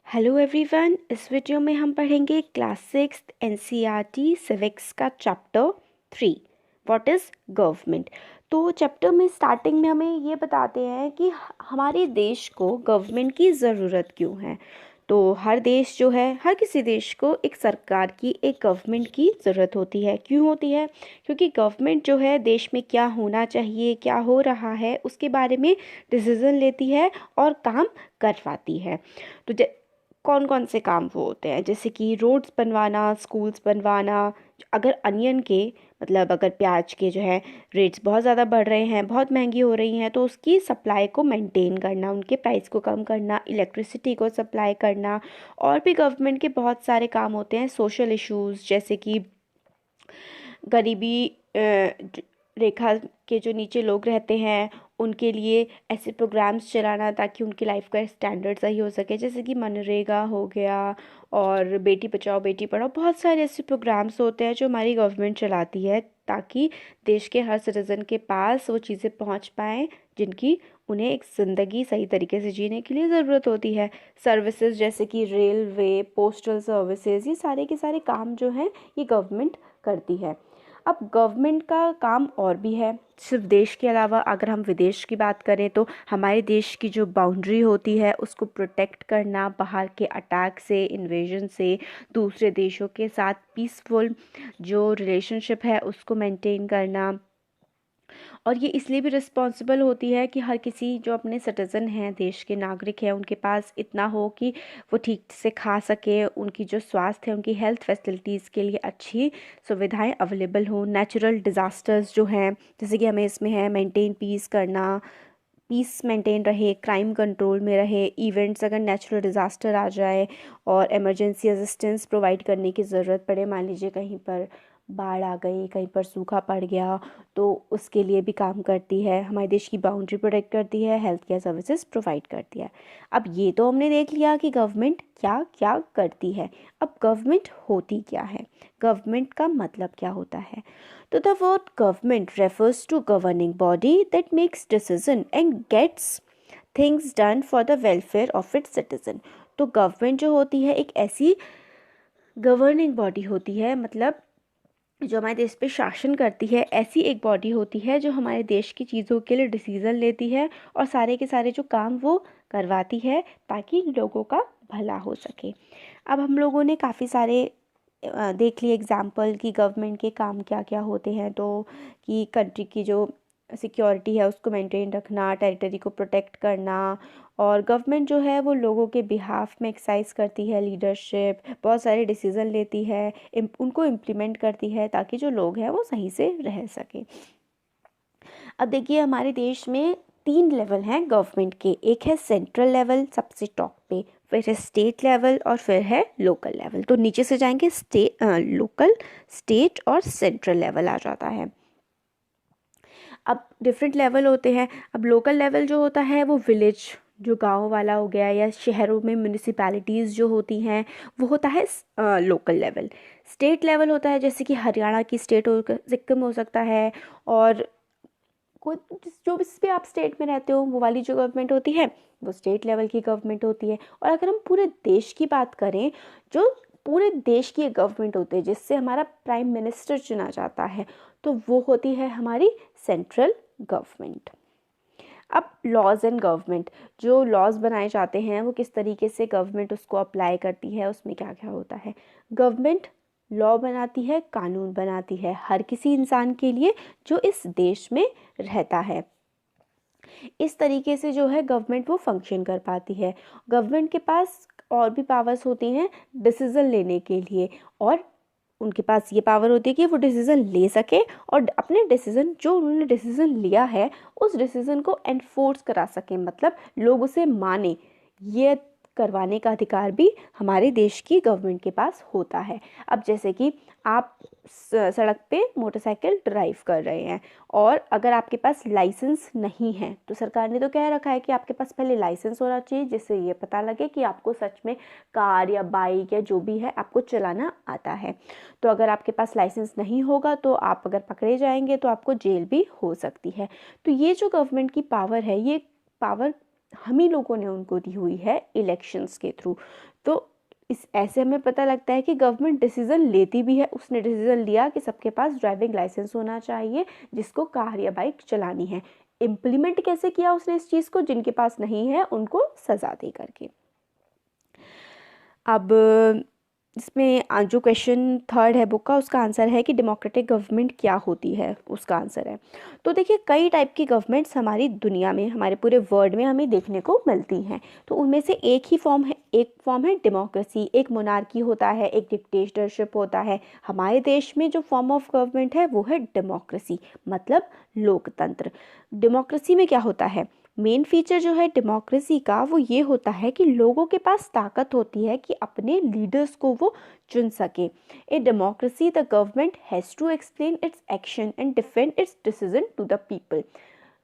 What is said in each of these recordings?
Hello everyone, इस video में हम पढ़ेंगे क्लास 6 एनसीईआरटी सिविक्स का चैप्टर 3 व्हाट इज़ गवर्नमेंट। तो चैप्टर में स्टार्टिंग में हमें ये बताते हैं कि हमारे देश को गवर्नमेंट की ज़रूरत क्यों है। तो हर देश जो है, हर किसी देश को एक सरकार की, एक गवर्नमेंट की ज़रूरत होती है। क्यों होती है? क्योंकि गवर्नमेंट जो है देश में क्या होना चाहिए, क्या हो रहा है, उसके बारे में डिसीज़न लेती है और काम करवाती है। तो कौन कौन से काम वो होते हैं, जैसे कि रोड्स बनवाना, स्कूल्स बनवाना। अगर अनियन के मतलब अगर प्याज के जो है रेट्स बहुत ज़्यादा बढ़ रहे हैं, बहुत महंगी हो रही हैं, तो उसकी सप्लाई को मेंटेन करना, उनके प्राइस को कम करना, इलेक्ट्रिसिटी को सप्लाई करना। और भी गवर्नमेंट के बहुत सारे काम होते हैं। सोशल इश्यूज़ जैसे कि गरीबी रेखा के जो नीचे लोग रहते हैं उनके लिए ऐसे प्रोग्राम्स चलाना ताकि उनकी लाइफ का स्टैंडर्ड सही हो सके, जैसे कि मनरेगा हो गया और बेटी बचाओ बेटी पढ़ाओ। बहुत सारे ऐसे प्रोग्राम्स होते हैं जो हमारी गवर्नमेंट चलाती है ताकि देश के हर सिटीज़न के पास वो चीज़ें पहुंच पाएँ जिनकी उन्हें एक ज़िंदगी सही तरीके से जीने के लिए ज़रूरत होती है। सर्विसेज जैसे कि रेलवे, पोस्टल सर्विसेज, ये सारे के सारे काम जो हैं ये गवर्नमेंट करती है। अब गवर्नमेंट का काम और भी है, सिर्फ देश के अलावा अगर हम विदेश की बात करें तो हमारे देश की जो बाउंड्री होती है उसको प्रोटेक्ट करना, बाहर के अटैक से, इन्वेजन से, दूसरे देशों के साथ पीसफुल जो रिलेशनशिप है उसको मेंटेन करना। और ये इसलिए भी रिस्पॉन्सिबल होती है कि हर किसी जो अपने सिटीज़न हैं, देश के नागरिक हैं, उनके पास इतना हो कि वो ठीक से खा सके, उनकी जो स्वास्थ्य है, उनकी हेल्थ फैसिलिटीज़ के लिए अच्छी सुविधाएं अवेलेबल हो। नेचुरल डिज़ास्टर्स जो हैं, जैसे कि हमें इसमें है मेंटेन पीस करना, पीस मेंटेन रहे, क्राइम कंट्रोल में रहे, इवेंट्स अगर नेचुरल डिज़ास्टर आ जाए और इमरजेंसी असिस्टेंस प्रोवाइड करने की ज़रूरत पड़े, मान लीजिए कहीं पर बाढ़ आ गई, कहीं पर सूखा पड़ गया, तो उसके लिए भी काम करती है। हमारे देश की बाउंड्री प्रोटेक्ट करती है, हेल्थ केयर सर्विसेज प्रोवाइड करती है। अब ये तो हमने देख लिया कि गवर्नमेंट क्या क्या करती है। अब गवर्नमेंट होती क्या है, गवर्नमेंट का मतलब क्या होता है। तो the word government refers to governing body that makes decision and gets things done for the welfare of its citizen। तो गवर्नमेंट जो होती है एक ऐसी गवर्निंग बॉडी होती है, मतलब जो हमारे देश पे शासन करती है, ऐसी एक बॉडी होती है जो हमारे देश की चीज़ों के लिए डिसीज़न लेती है और सारे के सारे जो काम वो करवाती है ताकि लोगों का भला हो सके। अब हम लोगों ने काफ़ी सारे देख लिए एग्जाम्पल कि गवर्नमेंट के काम क्या क्या होते हैं। तो कि कंट्री की जो सिक्योरिटी है उसको मेंटेन रखना, टेरिटरी को प्रोटेक्ट करना, और गवर्नमेंट जो है वो लोगों के बिहाफ में एक्सरसाइज करती है लीडरशिप, बहुत सारे डिसीज़न लेती है, उनको इम्प्लीमेंट करती है ताकि जो लोग हैं वो सही से रह सके। अब देखिए हमारे देश में 3 लेवल हैं गवर्नमेंट के। एक है सेंट्रल लेवल सबसे टॉप पे, फिर है स्टेट लेवल और फिर है लोकल लेवल। तो नीचे से जाएंगे लोकल, स्टेट और सेंट्रल लेवल आ जाता है। अब डिफरेंट लेवल होते हैं। अब लोकल लेवल जो होता है वो विलेज, जो गांव वाला हो गया, या शहरों में म्यूनिसिपैलिटीज़ जो होती हैं वो होता है लोकल लेवल। स्टेट लेवल होता है जैसे कि हरियाणा की स्टेट हो, सिक्किम हो सकता है, और कोई जो जिस पे आप स्टेट में रहते हो वो वाली जो गवर्नमेंट होती है वो स्टेट लेवल की गवर्नमेंट होती है। और अगर हम पूरे देश की बात करें, जो पूरे देश की एक गवर्नमेंट होती है जिससे हमारा प्राइम मिनिस्टर चुना जाता है, तो वो होती है हमारी सेंट्रल गवर्नमेंट। अब लॉज एंड गवर्नमेंट, जो लॉज बनाए जाते हैं वो किस तरीके से गवर्नमेंट उसको अप्लाई करती है, उसमें क्या क्या होता है। गवर्नमेंट लॉ बनाती है, कानून बनाती है हर किसी इंसान के लिए जो इस देश में रहता है। इस तरीके से जो है गवर्नमेंट वो फंक्शन कर पाती है। गवर्नमेंट के पास और भी पावर्स होती हैं डिसीज़न लेने के लिए, और उनके पास ये पावर होती है कि वो डिसीज़न ले सके और अपने डिसीज़न, जो उन्होंने डिसीज़न लिया है उस डिसीज़न को एनफोर्स करा सके, मतलब लोग उसे माने। ये करवाने का अधिकार भी हमारे देश की गवर्नमेंट के पास होता है। अब जैसे कि आप सड़क पे मोटरसाइकिल ड्राइव कर रहे हैं और अगर आपके पास लाइसेंस नहीं है, तो सरकार ने तो कह रखा है कि आपके पास पहले लाइसेंस होना चाहिए जिससे ये पता लगे कि आपको सच में कार या बाइक या जो भी है आपको चलाना आता है। तो अगर आपके पास लाइसेंस नहीं होगा तो आप अगर पकड़े जाएंगे तो आपको जेल भी हो सकती है। तो ये जो गवर्नमेंट की पावर है, ये पावर हम ही लोगों ने उनको दी हुई है इलेक्शंस के थ्रू। तो इस ऐसे हमें पता लगता है कि गवर्नमेंट डिसीजन लेती भी है। उसने डिसीजन लिया कि सबके पास ड्राइविंग लाइसेंस होना चाहिए जिसको कार या बाइक चलानी है। इम्प्लीमेंट कैसे किया उसने इस चीज़ को? जिनके पास नहीं है उनको सजा दे करके। अब इसमें जो क्वेश्चन थर्ड है बुक का, उसका आंसर है कि डेमोक्रेटिक गवर्नमेंट क्या होती है, उसका आंसर है। तो देखिए कई टाइप की गवर्नमेंट्स हमारी दुनिया में, हमारे पूरे वर्ल्ड में हमें देखने को मिलती हैं। तो उनमें से एक फॉर्म है डेमोक्रेसी। एक मोनार्की होता है, एक डिक्टेटरशिप होता है। हमारे देश में जो फॉर्म ऑफ गवर्नमेंट है वो है डेमोक्रेसी, मतलब लोकतंत्र। डेमोक्रेसी में क्या होता है? मेन फीचर जो है डेमोक्रेसी का वो ये होता है कि लोगों के पास ताकत होती है कि अपने लीडर्स को वो चुन सके। In democracy the government has to explain its action and defend its decision to the people.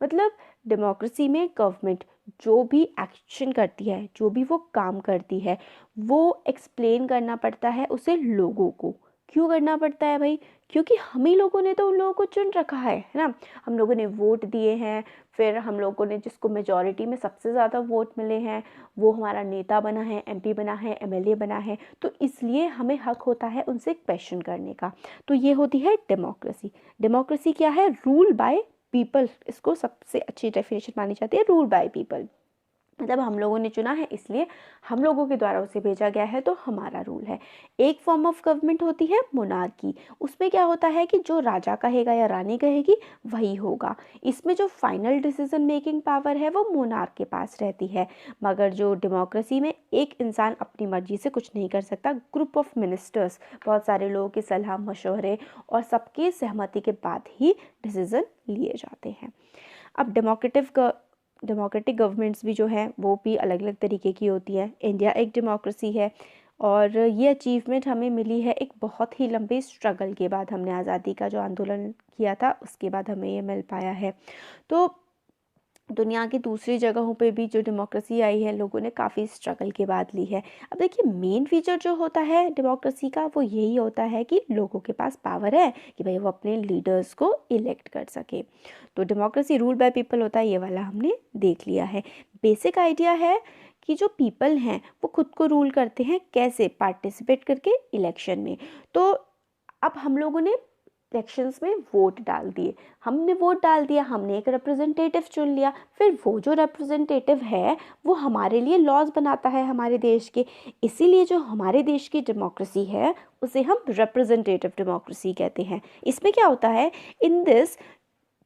मतलब डेमोक्रेसी में गवर्नमेंट जो भी एक्शन करती है, जो भी वो काम करती है, वो एक्सप्लेन करना पड़ता है उसे लोगों को। क्यों करना पड़ता है भाई? क्योंकि हम ही लोगों ने तो उन लोगों को चुन रखा है ना। हम लोगों ने वोट दिए हैं, फिर हम लोगों ने जिसको मेजॉरिटी में सबसे ज़्यादा वोट मिले हैं वो हमारा नेता बना है, एमपी बना है, एमएलए बना है। तो इसलिए हमें हक होता है उनसे क्वेश्चन करने का। तो ये होती है डेमोक्रेसी। डेमोक्रेसी क्या है? Rule by people. इसको सबसे अच्छी डेफिनेशन मानी जाती है, रूल बाय पीपल। मतलब हम लोगों ने चुना है इसलिए हम लोगों के द्वारा उसे भेजा गया है, तो हमारा रूल है। एक फॉर्म ऑफ गवर्नमेंट होती है मोनार्की। उसमें क्या होता है कि जो राजा कहेगा या रानी कहेगी वही होगा। इसमें जो फाइनल डिसीजन मेकिंग पावर है वो मोनार्क के पास रहती है। मगर जो डेमोक्रेसी में एक इंसान अपनी मर्जी से कुछ नहीं कर सकता। ग्रुप ऑफ मिनिस्टर्स, बहुत सारे लोगों के सलाह मशवरे और सबके सहमति के बाद ही डिसीजन लिए जाते हैं। अब डेमोक्रेटिक गवर्नमेंट्स भी जो हैं वो भी अलग अलग तरीके की होती है। इंडिया एक डेमोक्रेसी है और ये अचीवमेंट हमें मिली है एक बहुत ही लंबे स्ट्रगल के बाद। हमने आज़ादी का जो आंदोलन किया था उसके बाद हमें ये मिल पाया है। तो दुनिया की दूसरी जगहों पे भी जो डेमोक्रेसी आई है लोगों ने काफ़ी स्ट्रगल के बाद ली है। अब देखिए मेन फीचर जो होता है डेमोक्रेसी का वो यही होता है कि लोगों के पास पावर है कि भाई वो अपने लीडर्स को इलेक्ट कर सके। तो डेमोक्रेसी रूल बाय पीपल होता है, ये वाला हमने देख लिया है। बेसिक आइडिया है कि जो पीपल हैं वो खुद को रूल करते हैं, कैसे? पार्टिसिपेट करके इलेक्शन में। तो अब हम लोगों ने इलेक्शंस में वोट डाल दिए, हमने वोट डाल दिया, हमने एक रिप्रेजेंटेटिव चुन लिया। फिर वो जो रिप्रेजेंटेटिव है वो हमारे लिए लॉज बनाता है हमारे देश के। इसीलिए जो हमारे देश की डेमोक्रेसी है उसे हम रिप्रेजेंटेटिव डेमोक्रेसी कहते हैं। इसमें क्या होता है? In this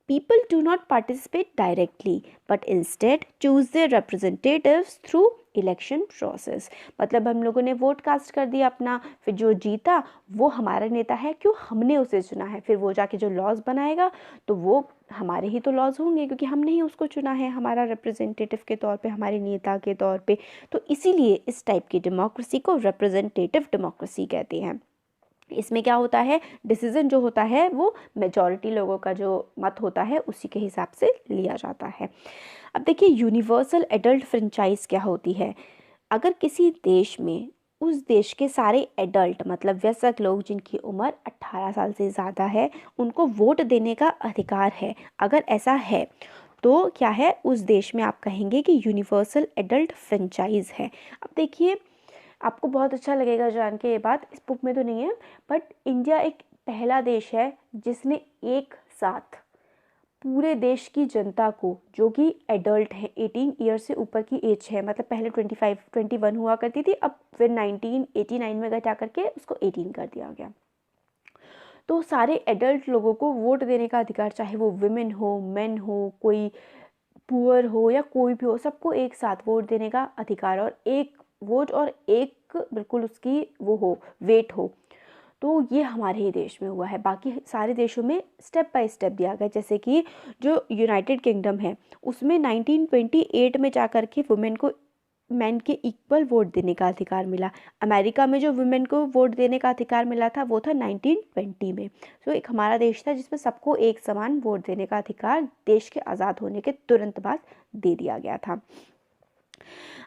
people do not participate directly but instead choose their representatives through election process. मतलब हम लोगों ने वोट कास्ट कर दिया अपना, फिर जो जीता वो हमारा नेता है, क्यों? हमने उसे चुना है। फिर वो जाके जो लॉज बनाएगा तो वो हमारे ही तो लॉज होंगे क्योंकि हमने ही उसको चुना है हमारा रिप्रेजेंटेटिव के तौर पे, हमारे नेता के तौर पे। तो इसीलिए इस टाइप की डेमोक्रेसी को रिप्रेजेंटेटिव डेमोक्रेसी कहते हैं। इसमें क्या होता है? डिसीजन जो होता है वो मेजॉरिटी लोगों का जो मत होता है उसी के हिसाब से लिया जाता है। अब देखिए यूनिवर्सल एडल्ट फ्रेंचाइज क्या होती है? अगर किसी देश में उस देश के सारे एडल्ट मतलब वयस्क लोग जिनकी उम्र 18 साल से ज़्यादा है उनको वोट देने का अधिकार है, अगर ऐसा है तो क्या है उस देश में आप कहेंगे कि यूनिवर्सल एडल्ट फ्रेंचाइज है। अब देखिए आपको बहुत अच्छा लगेगा जान के ये बात, इस बुक में तो नहीं है, बट इंडिया एक पहला देश है जिसने एक साथ पूरे देश की जनता को जो कि एडल्ट है 18 ईयर से ऊपर की एज है, मतलब पहले 21 हुआ करती थी, अब फिर 1989 में घटा करके उसको 18 कर दिया गया। तो सारे एडल्ट लोगों को वोट देने का अधिकार, चाहे वो विमेन हो, मेन हो, कोई पुअर हो या कोई भी हो, सबको एक साथ वोट देने का अधिकार और एक वोट और एक बिल्कुल उसकी वो हो वेट हो। तो ये हमारे ही देश में हुआ है, बाकी सारे देशों में स्टेप बाय स्टेप दिया गया। जैसे कि जो यूनाइटेड किंगडम है उसमें 1928 में जाकर के वुमेन को मैन के इक्वल वोट देने का अधिकार मिला। अमेरिका में जो वुमेन को वोट देने का अधिकार मिला था वो था 1920 में। तो एक हमारा देश था जिसमें सबको एक समान वोट देने का अधिकार देश के आज़ाद होने के तुरंत बाद दे दिया गया था।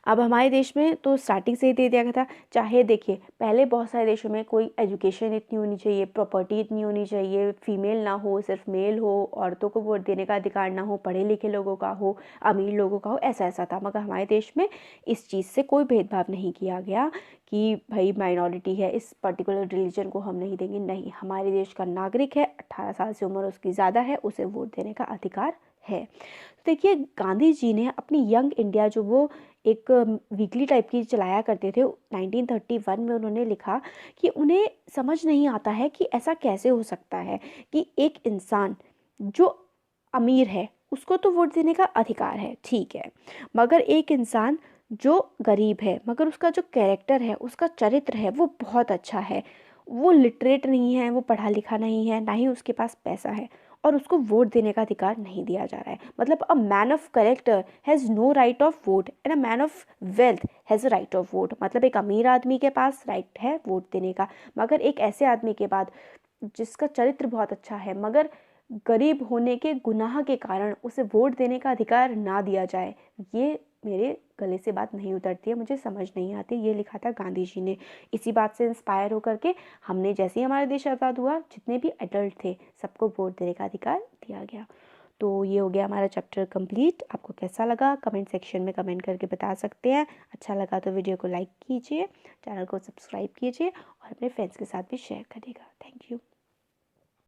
अब हमारे देश में तो स्टार्टिंग से ही दे दिया गया था। चाहे देखिए पहले बहुत सारे देशों में कोई एजुकेशन इतनी होनी चाहिए, प्रॉपर्टी इतनी होनी चाहिए, फीमेल ना हो, सिर्फ मेल हो, औरतों को वोट देने का अधिकार ना हो, पढ़े लिखे लोगों का हो, अमीर लोगों का हो, ऐसा ऐसा था। मगर हमारे देश में इस चीज़ से कोई भेदभाव नहीं किया गया कि भाई माइनॉरिटी है, इस पर्टिकुलर रिलीजन को हम नहीं देंगे। नहीं, हमारे देश का नागरिक है, 18 साल से उम्र उसकी ज़्यादा है, उसे वोट देने का अधिकार है। देखिए गांधी जी ने अपनी यंग इंडिया, जो वो एक वीकली टाइप की चलाया करते थे, 1931 में उन्होंने लिखा कि उन्हें समझ नहीं आता है कि ऐसा कैसे हो सकता है कि एक इंसान जो अमीर है उसको तो वोट देने का अधिकार है, ठीक है, मगर एक इंसान जो गरीब है मगर उसका जो कैरेक्टर है, उसका चरित्र है, वो बहुत अच्छा है, वो लिटरेट नहीं है, वो पढ़ा लिखा नहीं है, ना ही उसके पास पैसा है, और उसको वोट देने का अधिकार नहीं दिया जा रहा है। मतलब a man of character has no right of vote and a man of wealth has a right of vote. मतलब एक अमीर आदमी के पास राइट है वोट देने का, मगर एक ऐसे आदमी के बाद जिसका चरित्र बहुत अच्छा है मगर गरीब होने के गुनाह के कारण उसे वोट देने का अधिकार ना दिया जाए, ये मेरे गले से बात नहीं उतरती है, मुझे समझ नहीं आती। ये लिखा था गांधी जी ने। इसी बात से इंस्पायर होकर के हमने, जैसे ही हमारा देश आज़ाद हुआ, जितने भी एडल्ट थे सबको वोट देने का अधिकार दिया गया। तो ये हो गया हमारा चैप्टर कंप्लीट। आपको कैसा लगा कमेंट सेक्शन में कमेंट करके बता सकते हैं। अच्छा लगा तो वीडियो को लाइक कीजिए, चैनल को सब्सक्राइब कीजिए और अपने फ्रेंड्स के साथ भी शेयर करिएगा। Thank you.